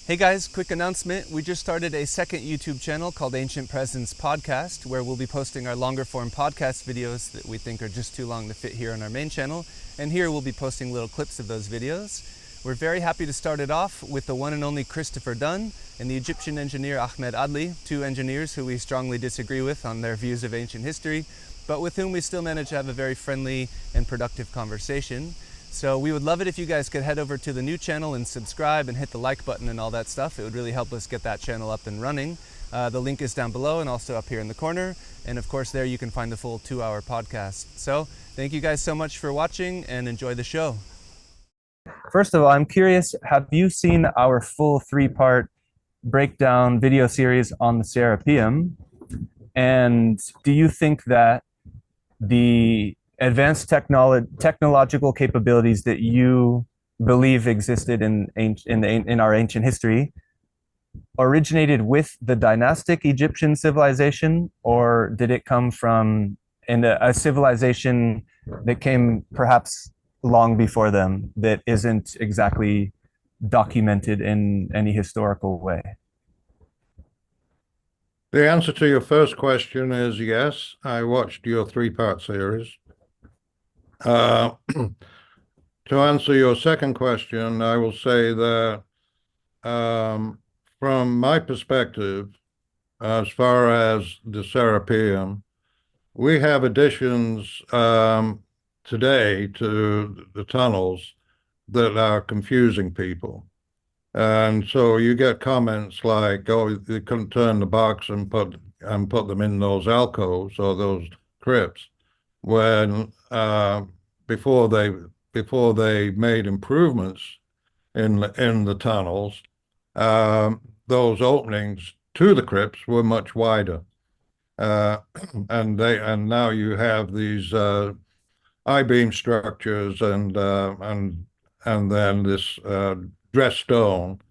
Hey guys, quick announcement. We just started a second YouTube channel called Ancient Presence Podcast, where we'll be posting our longer form podcast videos that we think are just too long to fit here on our main channel. And here we'll be posting little clips of those videos. We're very happy to start it off with the one and only Christopher Dunn and the Egyptian engineer Ahmed Adly, two engineers who we strongly disagree with on their views of ancient history, but with whom we still manage to have a very friendly and productive conversation. So we would love it if you guys could head over to the new channel and subscribe and hit the like button and all that stuff. It would really help us get that channel up and running. The link is down below and also up here in the corner. And of course there you can find the full 2-hour podcast. So thank you guys so much for watching and enjoy the show. First of all, I'm curious, have you seen our full 3-part breakdown video series on the Serapeum? And do you think that the advanced technological capabilities that you believe existed in our ancient history originated with the dynastic Egyptian civilization, or did it come from a civilization that came perhaps long before them that isn't exactly documented in any historical way? The answer to your first question is yes. I watched your 3-part series. To answer your second question, I will say that from my perspective, as far as the Serapeum, we have additions today to the tunnels that are confusing people. And so you get comments like, oh, you couldn't turn the box and put them in those alcoves or those crypts, when before they made improvements in the tunnels, those openings to the crypts were much wider, and now you have these I-beam structures and then this dressed stone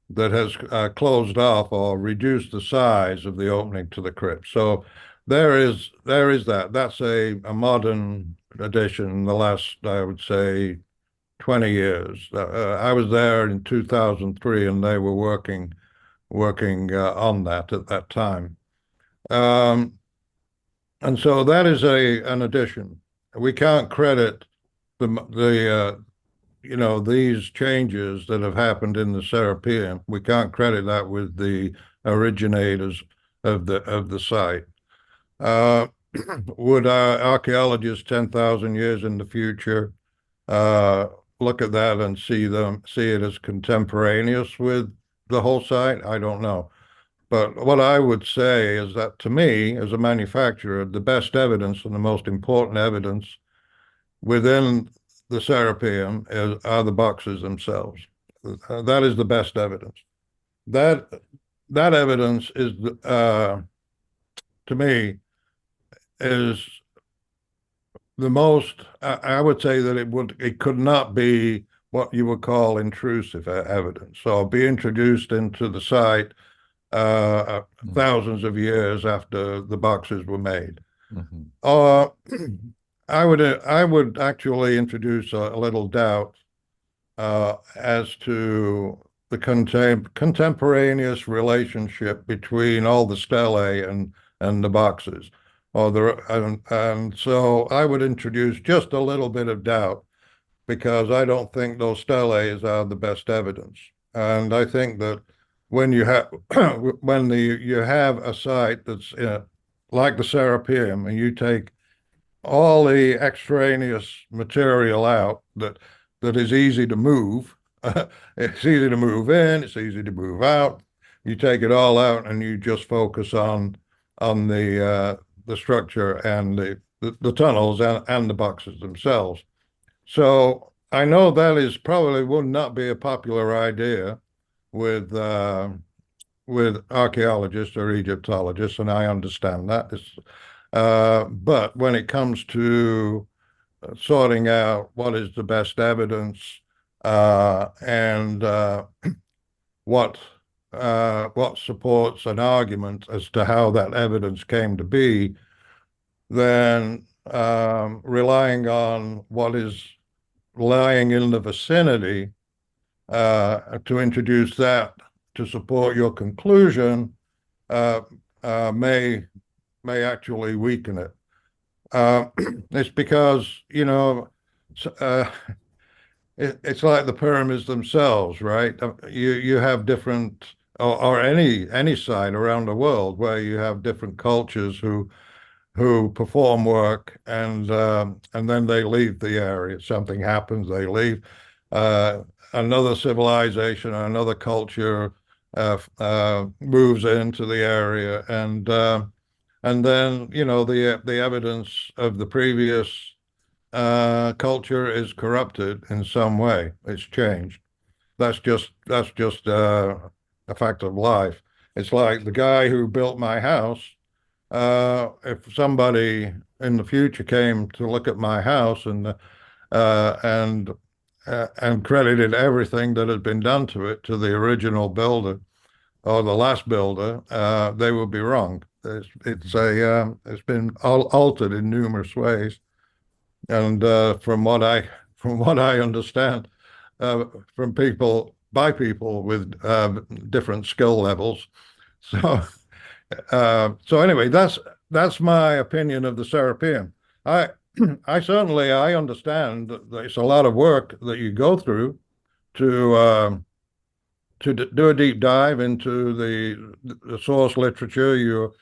that has closed off or reduced the size of the opening to the crypt. So there is that. That's a modern addition in the last, I would say, 20 years. I was there in 2003, and they were working on that at that time. And so that is an addition. We can't credit these changes that have happened in the Serapeum. We can't credit that with the originators of the site. Would our archaeologists 10,000 years in the future look at that and see it as contemporaneous with the whole site? I don't know. But what I would say is that, to me, as a manufacturer, the best evidence and the most important evidence within the Serapeum are the boxes themselves. That is the best evidence. That evidence is, to me, is the most. I would say that it could not be what you would call intrusive evidence, or be introduced into the site thousands of years after the boxes were made. Or I would actually introduce a little doubt as to the contemporaneous relationship between all the stelae and the boxes. And so I would introduce just a little bit of doubt, because I don't think those steles are the best evidence. And I think that when you have you have a site that's like the Serapeum, and you take all the extraneous material out that is easy to move. It's easy to move in, it's easy to move out. You take it all out and you just focus on the structure and the tunnels and the boxes themselves. So I know that is probably would not be a popular idea with archaeologists or Egyptologists, and I understand that. But when it comes to sorting out what is the best evidence and what supports an argument as to how that evidence came to be, then relying on what is lying in the vicinity to introduce that to support your conclusion uh, may actually weaken it. It's because, you know, uh, it's like the pyramids themselves, right? You have different, or any site around the world where you have different cultures who perform work and then they leave the area. Something happens, they leave. Uh, Another civilization, another culture moves into the area, and then you know the evidence of the previous culture is corrupted in some way. It's changed. That's just a fact of life. It's like the guy who built my house. If somebody in the future came to look at my house uh, and and credited everything that had been done to it to the original builder or the last builder, they would be wrong. It's been altered in numerous ways, and from what I understand, uh, from people by people with different skill levels. So so anyway, that's my opinion of the Serapeum. I I understand that it's a lot of work that you go through to do a deep dive into the source literature. You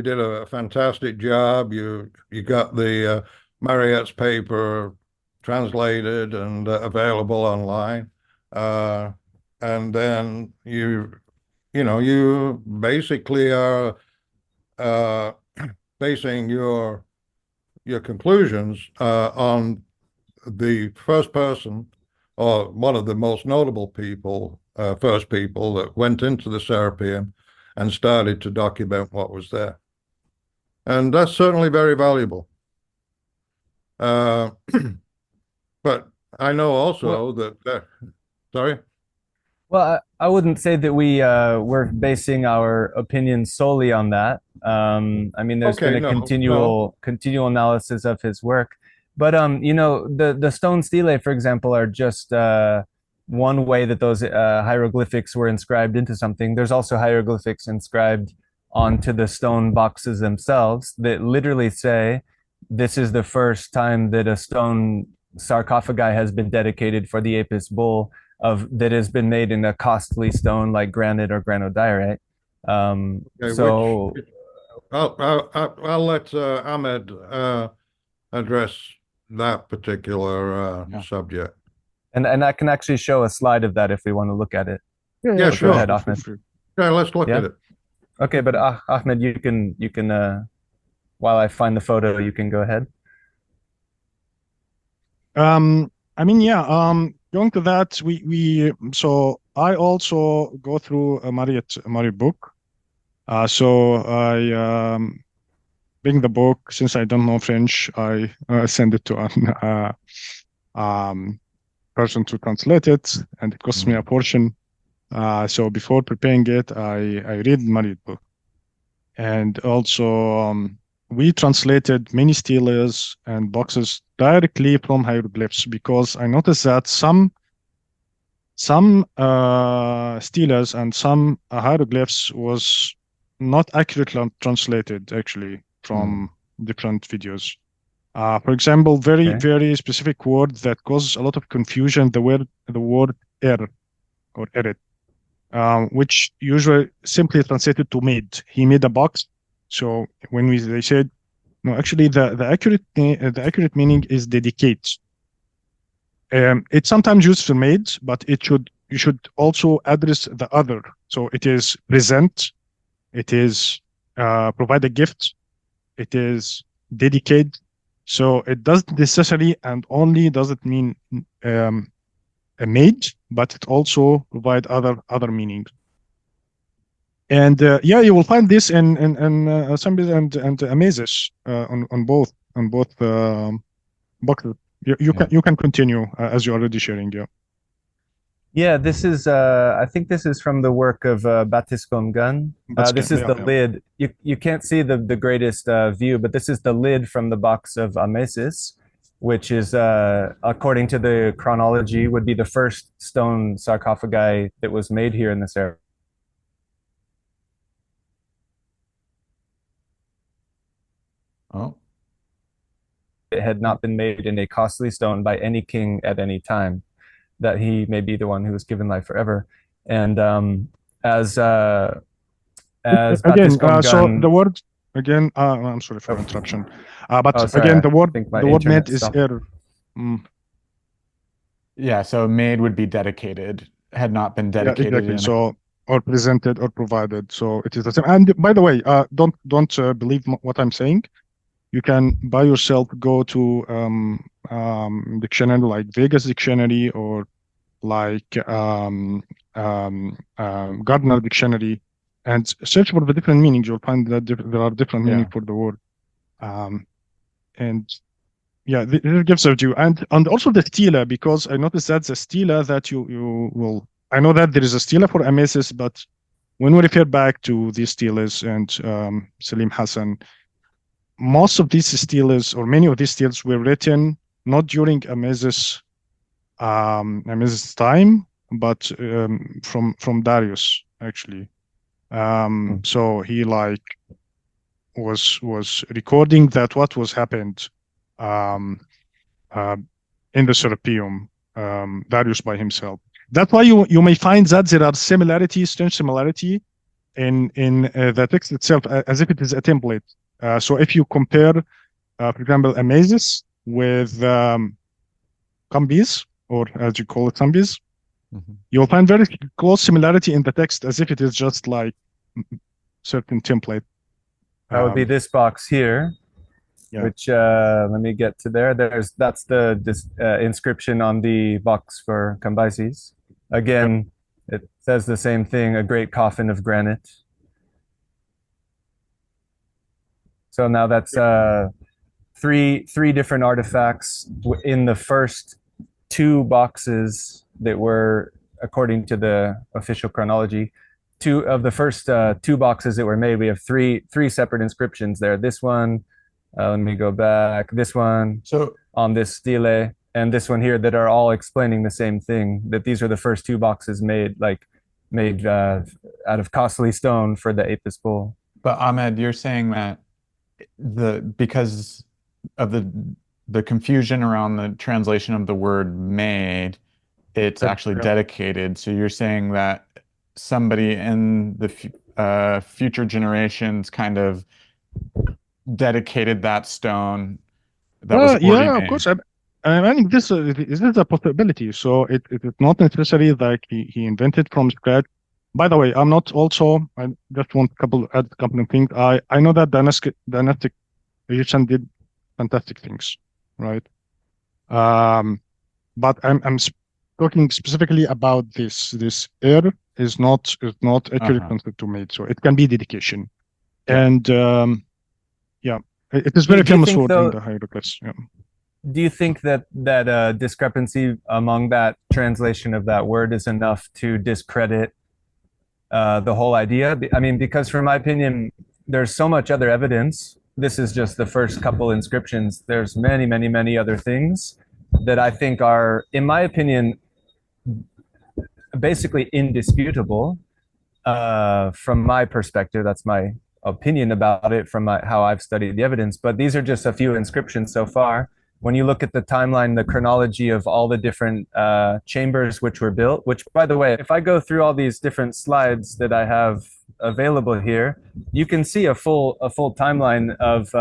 did a fantastic job. You got the Marriott's paper translated and available online, uh, and then you know, you basically are uh, basing your conclusions on the first person or one of the most notable people, first people that went into the Serapeum and started to document what was there. And that's certainly very valuable. Uh, but I know Well, also that sorry? well, I wouldn't say that we're basing our opinions solely on that. I mean, there's been Okay, a no. continual analysis of his work, but you know, the stone stelae, for example, are just one way that those hieroglyphics were inscribed into something. There's also hieroglyphics inscribed onto the stone boxes themselves that literally say, "This is the first time that a stone sarcophagi has been dedicated for the Apis bull." Of that has been made in a costly stone like granite or granodiorite. Okay, So I'll let Ahmed address that particular Yeah. subject. and I can actually show a slide of that if we want to look at it. Yeah, But go sure. ahead, Feel Ahmed. free. Yeah, let's look at Yeah. it. Okay, but Ahmed, you can while I find the photo, you can go ahead. I mean, yeah, going to that, so I also go through a Marriott book. So I bring the book, since I don't know French, I send it to an person to translate it, and it costs me a portion. So before preparing it, I read Marriott book. And also, we translated many steles and boxes directly from hieroglyphs, because I noticed that some steles and some hieroglyphs was not accurately translated actually from different videos. For example, Okay. very specific word that causes a lot of confusion, the word er or eret. Which usually simply translated to made. He made a box. So when they said no, actually the accurate meaning is dedicate. It's sometimes used for made, but you should also address the other. So it is present, it is provide a gift, it is dedicate. So it doesn't necessarily and only doesn't mean a made, but it also provide other meanings. And yeah, you will find this in some and amazes on both boxes. You can continue as you're already sharing. Yeah. Yeah, this is I think this is from the work of Batiscombe Gun. This is the lid. You can't see the greatest view, but this is the lid from the box of Amesis. which is, according to the chronology, would be the first stone sarcophagi that was made here in this area. Oh. It had not been made in a costly stone by any king at any time, that he may be the one who was given life forever. And as again, Batiscon so Gun, the word again. I'm sorry for interruption. But oh, sorry, again, the I think my word internet made is stopped. er. Yeah, so made would be dedicated, had not been Yeah, dedicated. exactly. So or presented or provided. So it is the same. And by the way, don't believe what I'm saying. You can by yourself go to dictionary like Vegas dictionary or like Gardner dictionary and search for the different meanings. You'll find that there are different meanings for the word. And yeah, this gives a view. And also the stela, because I noticed that the stela that you will, I know that there is a stela for Amasis, but when we refer back to these stelas and Salim Hassan, most of these stelas or many of these stelas were written not during Amasis time, but from Darius actually. So he like was recording that what was happened in the Serapeum, Darius by himself. That's why you may find that there are strange similarity in the text itself, as if it is a template. So if you compare, for example, Amasis with Kambis, or as you call it, Sambis, you'll find very close similarity in the text, as if it is just like certain template. That would be this box here, which let me get to there. That's the inscription on the box for Cambyses. Again, it says the same thing: a great coffin of granite. So now that's three different artifacts in the first two boxes that were, according to the official chronology, two of the first two boxes that were made. We have three separate inscriptions there. This one, let me go back. This one, so on this stele, and this one here, that are all explaining the same thing. That these are the first two boxes made out of costly stone for the Apis bull. But Ahmed, you're saying that because of the confusion around the translation of the word made, it's actually dedicated. So you're saying that somebody in the future generations kind of dedicated that stone that was already made. Of course. I think this is a possibility. So it is not necessarily like he invented from scratch. By the way, I'm not also, I just want add a couple of things. I know that dynastic Egyptian did fantastic things, right? But I'm talking specifically about this is not accurate concept to made, so it can be dedication. And it is very famous word in the hieroglyphs. Do you think that discrepancy among that translation of that word is enough to discredit the whole idea? I mean, because from my opinion, there's so much other evidence. This is just the first couple inscriptions. There's many other things that I think are, in my opinion, basically indisputable from my perspective. That's my opinion about it from how I've studied the evidence. But these are just a few inscriptions so far. When you look at the timeline, the chronology of all the different chambers which were built, which, by the way, if I go through all these different slides that I have available here, you can see a full timeline of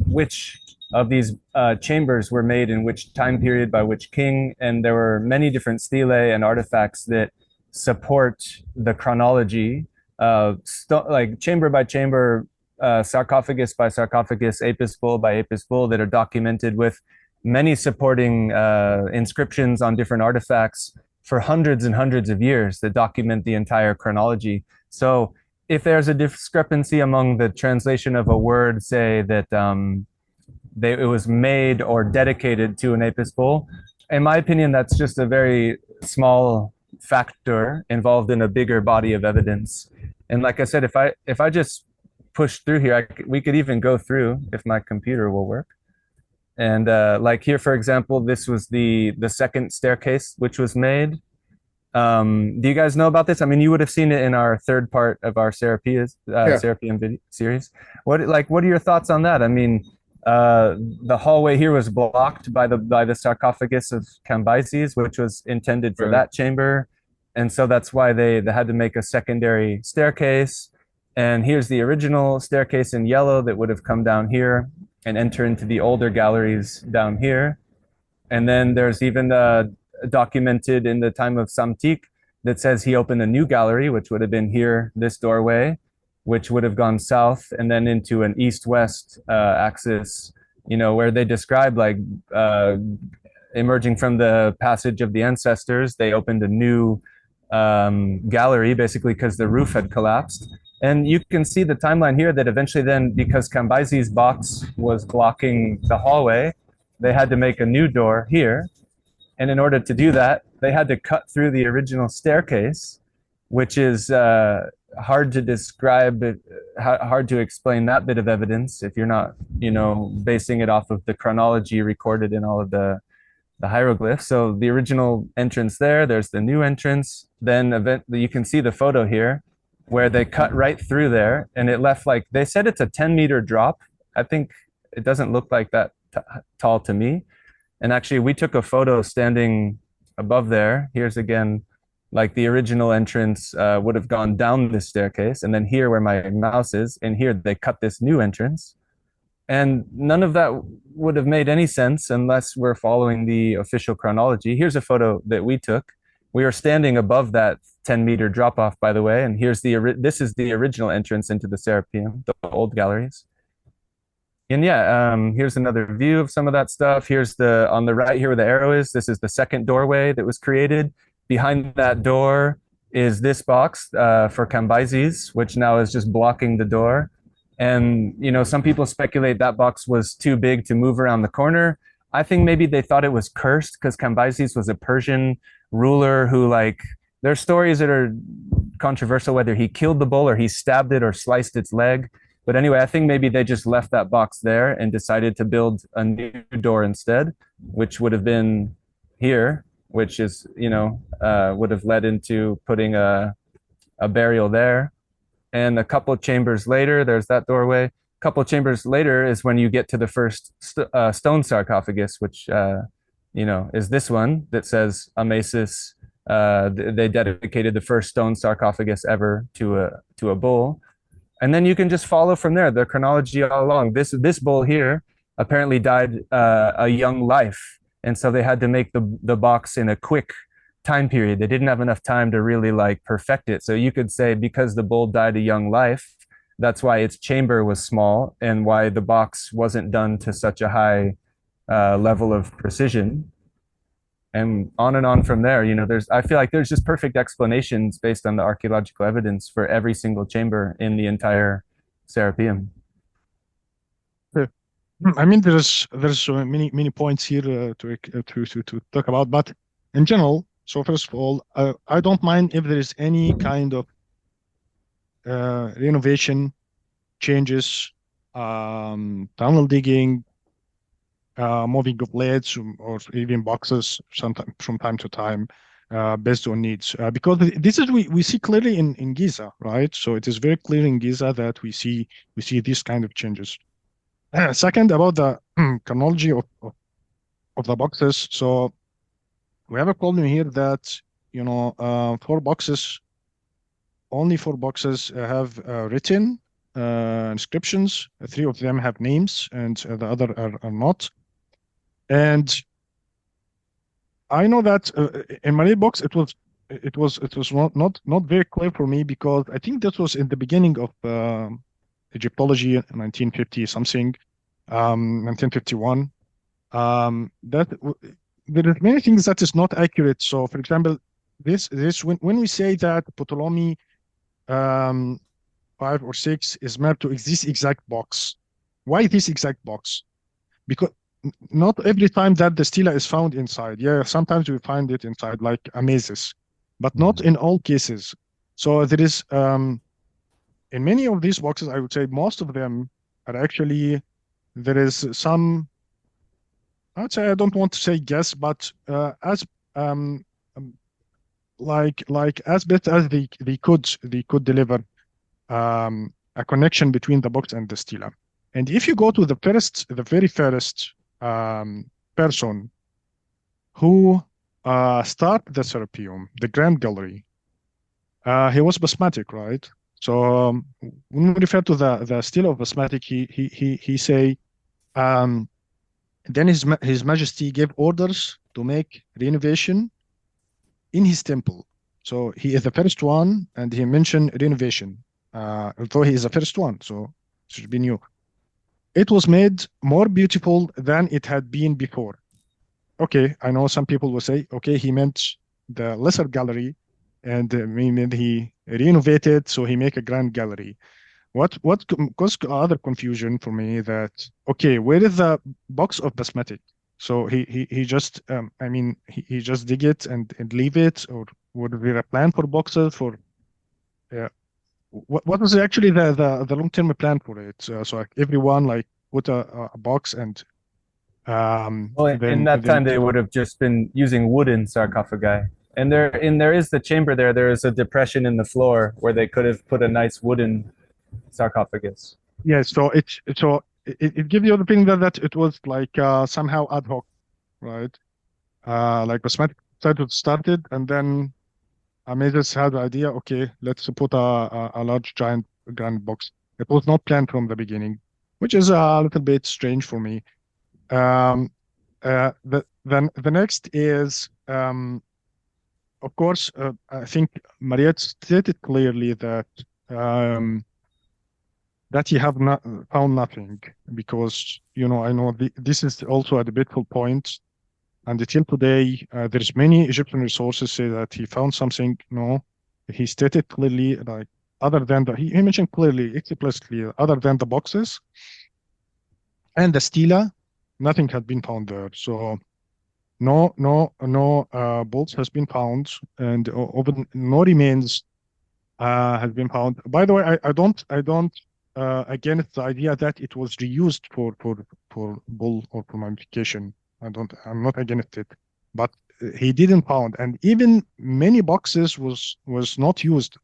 which of these chambers were made in which time period by which king, and there were many different stelae and artifacts that support the chronology, like chamber by chamber, sarcophagus by sarcophagus, apis bull by apis bull, that are documented with many supporting inscriptions on different artifacts for hundreds and hundreds of years that document the entire chronology. So if there's a discrepancy among the translation of a word, say that it was made or dedicated to an apis bull, in my opinion, that's just a very small factor involved in a bigger body of evidence. And like I said, if I just push through here, we could even go through, if my computer will work. And like here, for example, this was the second staircase which was made. Do you guys know about this? I mean, you would have seen it in our third part of our Serapeum video series. What are your thoughts on that? I mean, the hallway here was blocked by the sarcophagus of Cambyses, which was intended for that chamber, and so that's why they had to make a secondary staircase. And here's the original staircase in yellow that would have come down here and enter into the older galleries down here. And then there's even documented in the time of Samtik that says he opened a new gallery, which would have been here, this doorway, which would have gone south and then into an east-west axis, you know, where they describe like emerging from the passage of the ancestors, they opened a new gallery, basically because the roof had collapsed. And you can see the timeline here that eventually then, because Cambyses' box was blocking the hallway, they had to make a new door here. And in order to do that, they had to cut through the original staircase, which is hard to describe, hard to explain that bit of evidence if you're not, you know, basing it off of the chronology recorded in all of the hieroglyphs. So the original entrance there's the new entrance. Then you can see the photo here where they cut right through there, and it left, like, they said it's a 10-meter drop. I think it doesn't look like that tall to me. And actually, we took a photo standing above there. Here's again, like the original entrance would have gone down this staircase. And then here where my mouse is, and here they cut this new entrance. And none of that would have made any sense unless we're following the official chronology. Here's a photo that we took. We were standing above that 10-meter drop-off, by the way. And here's this is the original entrance into the Serapeum, the old galleries. And yeah, here's another view of some of that stuff. Here's on the right here where the arrow is, this is the second doorway that was created. Behind that door is this box for Cambyses, which now is just blocking the door. And, you know, some people speculate that box was too big to move around the corner. I think maybe they thought it was cursed because Cambyses was a Persian ruler who, like, there's stories that are controversial whether he killed the bull or he stabbed it or sliced its leg. But anyway, I think maybe they just left that box there and decided to build a new door instead, which would have been here, which is, you know, would have led into putting a burial there. And a couple of chambers later, there's that doorway. A couple of chambers later is when you get to the first stone sarcophagus, which, you know, is this one that says Amasis. They dedicated the first stone sarcophagus ever to a bull. And then you can just follow from there, the chronology all along. This bull here apparently died a young life. And so they had to make the box in a quick time period. They didn't have enough time to really like perfect it. So you could say because the bull died a young life, that's why its chamber was small and why the box wasn't done to such a high level of precision. And on from there, you know, I feel like there's just perfect explanations based on the archaeological evidence for every single chamber in the entire Serapeum. I mean, there's so many points here to talk about, but in general, so first of all, I don't mind if there is any kind of renovation, changes, tunnel digging, moving of leads or even boxes from time to time based on needs. Because this is we see clearly in Giza, right? So it is very clear in Giza that we see these kind of changes. Second, about the chronology of the boxes. So we have a problem here that, you know, only 4 boxes have written inscriptions. 3 of them have names, and the other are not. And I know that in my box it was not very clear for me, because I think that was in the beginning of Egyptology, 1950 something, 1951. That there are many things that is not accurate. So, for example, this when we say that Ptolemy 5 or 6 is mapped to this exact box, why this exact box? Because not every time that the stela is found inside. Yeah, sometimes we find it inside, like Amasis, but not in all cases. So there is, in many of these boxes, I would say most of them are actually, there is some I'd say I don't want to say guess, but as um, um, like as best as they could deliver a connection between the box and the stela. And if you go to the very first person who started the Serapeum, the Grand Gallery, he was basmatic, right? So when we refer to the stele of basmatic, he say, then his Majesty gave orders to make renovation in his temple. So he is the first one, and he mentioned renovation, although he is the first one, so it should be new. It was made more beautiful than it had been before. Okay, I know some people will say, okay, he meant the lesser gallery, and he renovated, so he make a grand gallery. What caused other confusion for me that, okay, where is the box of basmatic? So he just he just dig it and leave it, or would there a plan for boxes for what was actually the long-term plan for it? So like everyone like put a box and Well, in that time, they would have just been using wooden sarcophagi. And there is the chamber there. There is a depression in the floor where they could have put a nice wooden sarcophagus. yeah. So it gives you the feeling that it was like somehow ad hoc, right? Like basmatic started, and then Amazes had the idea. Okay, let's put a large giant grand box. It was not planned from the beginning, which is a little bit strange for me. The next is, of course, I think Mariette stated clearly that that he have not found nothing, because I know this is also a debatable point, and until today, there's many Egyptian resources say that he found something. No, he stated clearly, like other than he mentioned clearly, explicitly, other than the boxes and the stela, nothing had been found there. So no bolts has been found, and even no remains has been found. By the way, I don't against the idea that it was reused for bull or for mummification. I'm not against it, but he didn't found, and even many boxes was not used.